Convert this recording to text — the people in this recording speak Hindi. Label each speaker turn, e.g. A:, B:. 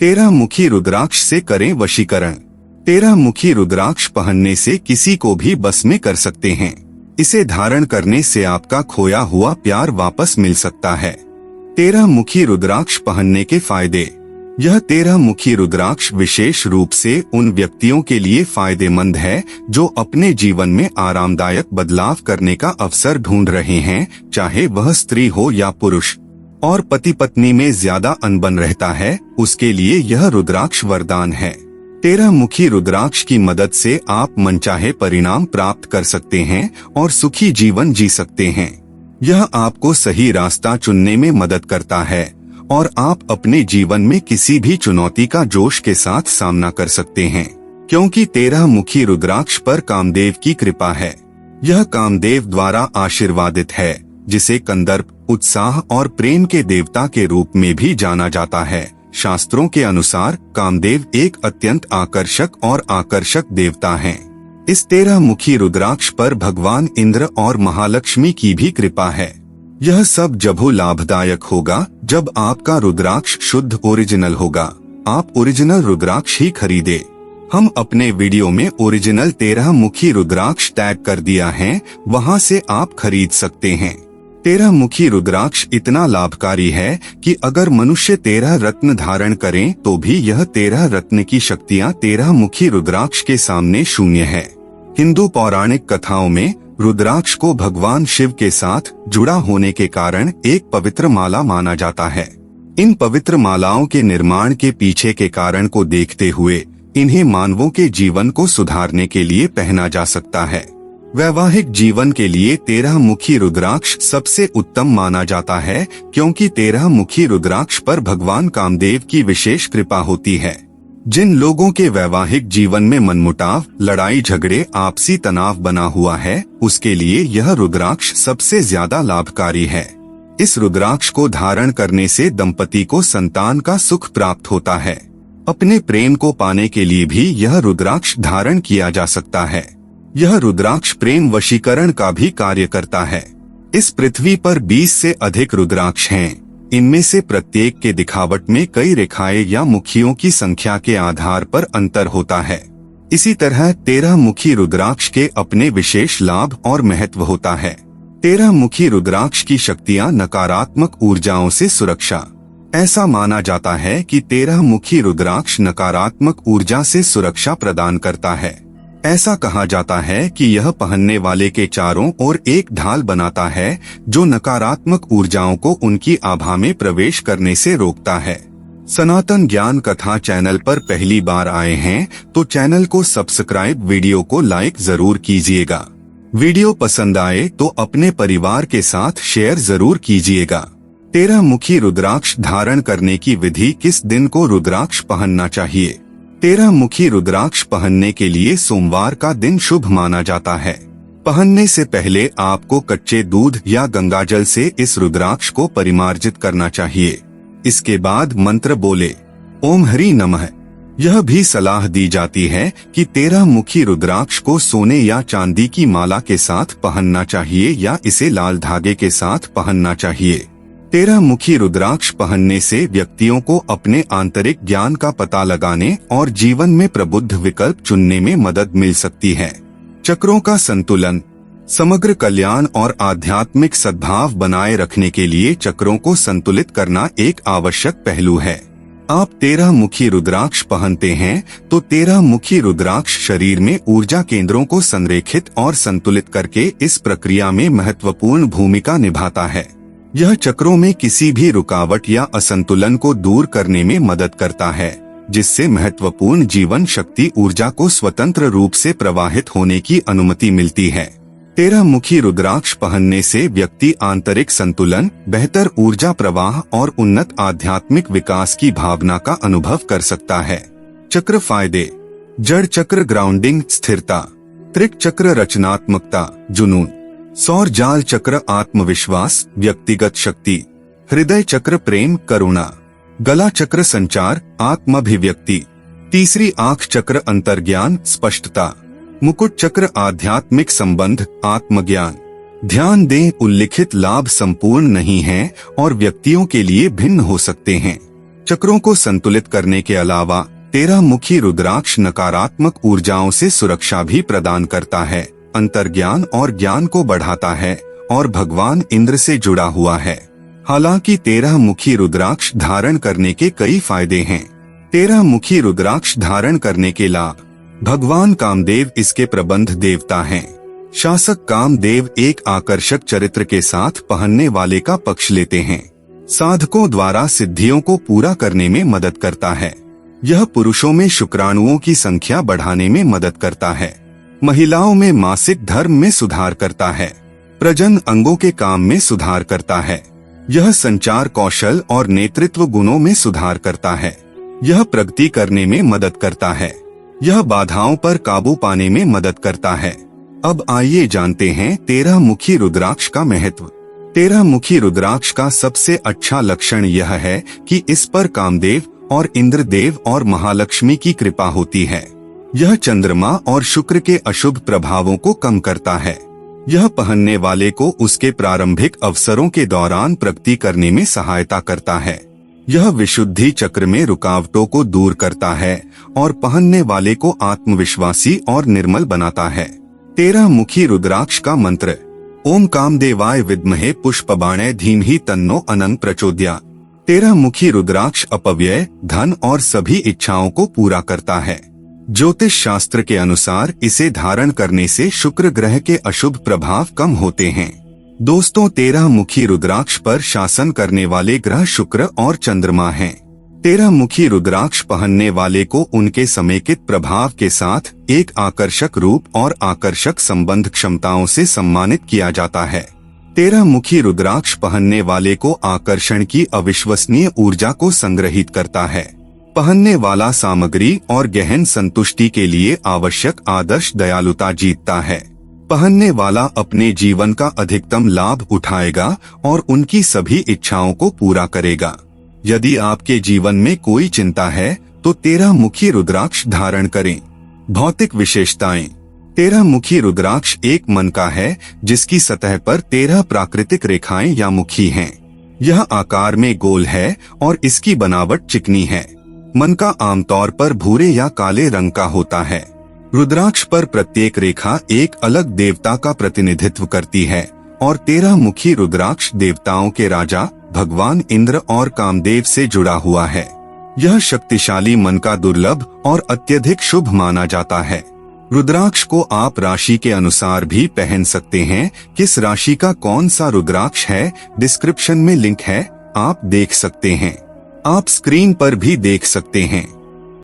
A: 13 मुखी रुद्राक्ष से करें वशीकरण। 13 मुखी रुद्राक्ष पहनने से किसी को भी बस में कर सकते हैं। इसे धारण करने से आपका खोया हुआ प्यार वापस मिल सकता है। 13 मुखी रुद्राक्ष पहनने के फायदे। यह 13 मुखी रुद्राक्ष विशेष रूप से उन व्यक्तियों के लिए फायदेमंद है जो अपने जीवन में आरामदायक बदलाव करने का अवसर ढूंढ रहे हैं, चाहे वह स्त्री हो या पुरुष। और पति पत्नी में ज्यादा अनबन रहता है, उसके लिए यह रुद्राक्ष वरदान है। 13 मुखी रुद्राक्ष की मदद से आप मनचाहे परिणाम प्राप्त कर सकते हैं और सुखी जीवन जी सकते हैं। यह आपको सही रास्ता चुनने में मदद करता है और आप अपने जीवन में किसी भी चुनौती का जोश के साथ सामना कर सकते हैं, क्योंकि 13 मुखी रुद्राक्ष पर कामदेव की कृपा है। यह कामदेव द्वारा आशीर्वादित है, जिसे कंदर्प, उत्साह और प्रेम के देवता के रूप में भी जाना जाता है। शास्त्रों के अनुसार कामदेव एक अत्यंत आकर्षक देवता हैं। इस 13 मुखी रुद्राक्ष पर भगवान इंद्र और महालक्ष्मी की भी कृपा है। यह सब जब लाभदायक होगा जब आपका रुद्राक्ष शुद्ध ओरिजिनल होगा। आप ओरिजिनल रुद्राक्ष ही खरीदे। हम अपने वीडियो में ओरिजिनल 13 मुखी रुद्राक्ष टैग कर दिया है, वहां से आप खरीद सकते हैं। 13 मुखी रुद्राक्ष इतना लाभकारी है कि अगर मनुष्य 13 रत्न धारण करें तो भी यह 13 रत्न की शक्तियां 13 मुखी रुद्राक्ष के सामने शून्य है। हिंदू पौराणिक कथाओं में रुद्राक्ष को भगवान शिव के साथ जुड़ा होने के कारण एक पवित्र माला माना जाता है। इन पवित्र मालाओं के निर्माण के पीछे के कारण को देखते हुए इन्हें मानवों के जीवन को सुधारने के लिए पहना जा सकता है। वैवाहिक जीवन के लिए 13 मुखी रुद्राक्ष सबसे उत्तम माना जाता है, क्योंकि 13 मुखी रुद्राक्ष पर भगवान कामदेव की विशेष कृपा होती है। जिन लोगों के वैवाहिक जीवन में मनमुटाव, लड़ाई झगड़े, आपसी तनाव बना हुआ है, उसके लिए यह रुद्राक्ष सबसे ज्यादा लाभकारी है। इस रुद्राक्ष को धारण करने से दंपति को संतान का सुख प्राप्त होता है। अपने प्रेम को पाने के लिए भी यह रुद्राक्ष धारण किया जा सकता है। यह रुद्राक्ष प्रेम वशीकरण का भी कार्य करता है। इस पृथ्वी पर 20 से अधिक रुद्राक्ष हैं। इनमें से प्रत्येक के दिखावट में कई रेखाएं या मुखियों की संख्या के आधार पर अंतर होता है। इसी तरह 13 मुखी रुद्राक्ष के अपने विशेष लाभ और महत्व होता है। 13 मुखी रुद्राक्ष की शक्तियां नकारात्मक ऊर्जाओं से सुरक्षा। ऐसा माना जाता है कि 13 मुखी रुद्राक्ष नकारात्मक ऊर्जा से सुरक्षा प्रदान करता है। ऐसा कहा जाता है कि यह पहनने वाले के चारों ओर एक ढाल बनाता है जो नकारात्मक ऊर्जाओं को उनकी आभा में प्रवेश करने से रोकता है। सनातन ज्ञान कथा चैनल पर पहली बार आए हैं तो चैनल को सब्सक्राइब, वीडियो को लाइक जरूर कीजिएगा। वीडियो पसंद आए तो अपने परिवार के साथ शेयर जरूर कीजिएगा। 13 मुखी रुद्राक्ष धारण करने की विधि। किस दिन को रुद्राक्ष पहनना चाहिए? 13 मुखी रुद्राक्ष पहनने के लिए सोमवार का दिन शुभ माना जाता है। पहनने से पहले आपको कच्चे दूध या गंगाजल से इस रुद्राक्ष को परिमार्जित करना चाहिए। इसके बाद मंत्र बोले, ओम हरि नमः। यह भी सलाह दी जाती है कि 13 मुखी रुद्राक्ष को सोने या चांदी की माला के साथ पहनना चाहिए या इसे लाल धागे के साथ पहनना चाहिए। 13 मुखी रुद्राक्ष पहनने से व्यक्तियों को अपने आंतरिक ज्ञान का पता लगाने और जीवन में प्रबुद्ध विकल्प चुनने में मदद मिल सकती है। चक्रों का संतुलन। समग्र कल्याण और आध्यात्मिक सद्भाव बनाए रखने के लिए चक्रों को संतुलित करना एक आवश्यक पहलू है। आप 13 मुखी रुद्राक्ष पहनते हैं तो 13 मुखी रुद्राक्ष शरीर में ऊर्जा केंद्रों को संरेखित और संतुलित करके इस प्रक्रिया में महत्वपूर्ण भूमिका निभाता है। यह चक्रों में किसी भी रुकावट या असंतुलन को दूर करने में मदद करता है, जिससे महत्वपूर्ण जीवन शक्ति ऊर्जा को स्वतंत्र रूप से प्रवाहित होने की अनुमति मिलती है। 13 मुखी रुद्राक्ष पहनने से व्यक्ति आंतरिक संतुलन, बेहतर ऊर्जा प्रवाह और उन्नत आध्यात्मिक विकास की भावना का अनुभव कर सकता है। चक्र फायदे। जड़ चक्र ग्राउंडिंग, स्थिरता। त्रिक चक्र रचनात्मकता, जुनून। सौर जाल चक्र आत्मविश्वास, व्यक्तिगत शक्ति। हृदय चक्र प्रेम, करुणा। गला चक्र संचार, आत्माभिव्यक्ति। तीसरी आंख चक्र अंतर्ज्ञान, स्पष्टता। मुकुट चक्र आध्यात्मिक संबंध, आत्मज्ञान। ध्यान दें, उल्लिखित लाभ संपूर्ण नहीं हैं और व्यक्तियों के लिए भिन्न हो सकते हैं। चक्रों को संतुलित करने के अलावा 13 मुखी रुद्राक्ष नकारात्मक ऊर्जाओं से सुरक्षा भी प्रदान करता है, अंतर्ज्ञान और ज्ञान को बढ़ाता है और भगवान इंद्र से जुड़ा हुआ है। हालांकि 13 मुखी रुद्राक्ष धारण करने के कई फायदे हैं। 13 मुखी रुद्राक्ष धारण करने के लाभ। भगवान कामदेव इसके प्रबंध देवता हैं। शासक कामदेव एक आकर्षक चरित्र के साथ पहनने वाले का पक्ष लेते हैं। साधकों द्वारा सिद्धियों को पूरा करने में मदद करता है। यह पुरुषों में शुक्राणुओं की संख्या बढ़ाने में मदद करता है। महिलाओं में मासिक धर्म में सुधार करता है। प्रजनन अंगों के काम में सुधार करता है। यह संचार कौशल और नेतृत्व गुणों में सुधार करता है। यह प्रगति करने में मदद करता है। यह बाधाओं पर काबू पाने में मदद करता है। अब आइए जानते हैं 13 मुखी रुद्राक्ष का महत्व। 13 मुखी रुद्राक्ष का सबसे अच्छा लक्षण यह है कि इस पर कामदेव और इंद्रदेव और महालक्ष्मी की कृपा होती है। यह चंद्रमा और शुक्र के अशुभ प्रभावों को कम करता है। यह पहनने वाले को उसके प्रारंभिक अवसरों के दौरान प्रगति करने में सहायता करता है। यह विशुद्धि चक्र में रुकावटों को दूर करता है और पहनने वाले को आत्मविश्वासी और निर्मल बनाता है। 13 मुखी रुद्राक्ष का मंत्र। ओम कामदेवाय विद्महे पुष्पबाणे धीमहि तन्नो अनंत प्रचोदयात्। 13 मुखी रुद्राक्ष अपव्यय, धन और सभी इच्छाओं को पूरा करता है। ज्योतिष शास्त्र के अनुसार इसे धारण करने से शुक्र ग्रह के अशुभ प्रभाव कम होते हैं। दोस्तों, 13 मुखी रुद्राक्ष पर शासन करने वाले ग्रह शुक्र और चंद्रमा हैं। 13 मुखी रुद्राक्ष पहनने वाले को उनके समेकित प्रभाव के साथ एक आकर्षक रूप और आकर्षक संबंध क्षमताओं से सम्मानित किया जाता है। 13 मुखी रुद्राक्ष पहनने वाले को आकर्षण की अविश्वसनीय ऊर्जा को संग्रहित करता है। पहनने वाला सामग्री और गहन संतुष्टि के लिए आवश्यक आदर्श दयालुता जीतता है। पहनने वाला अपने जीवन का अधिकतम लाभ उठाएगा और उनकी सभी इच्छाओं को पूरा करेगा। यदि आपके जीवन में कोई चिंता है तो 13 मुखी रुद्राक्ष धारण करें। भौतिक विशेषताएं। 13 मुखी रुद्राक्ष एक मन का है जिसकी सतह पर 13 प्राकृतिक रेखाएं या मुखी हैं। यह आकार में गोल है और इसकी बनावट चिकनी है। मन का आमतौर पर भूरे या काले रंग का होता है। रुद्राक्ष पर प्रत्येक रेखा एक अलग देवता का प्रतिनिधित्व करती है और 13 मुखी रुद्राक्ष देवताओं के राजा भगवान इंद्र और कामदेव से जुड़ा हुआ है। यह शक्तिशाली मन का दुर्लभ और अत्यधिक शुभ माना जाता है। रुद्राक्ष को आप राशि के अनुसार भी पहन सकते हैं। किस राशि का कौन सा रुद्राक्ष है, डिस्क्रिप्शन में लिंक है, आप देख सकते हैं। आप स्क्रीन पर भी देख सकते हैं।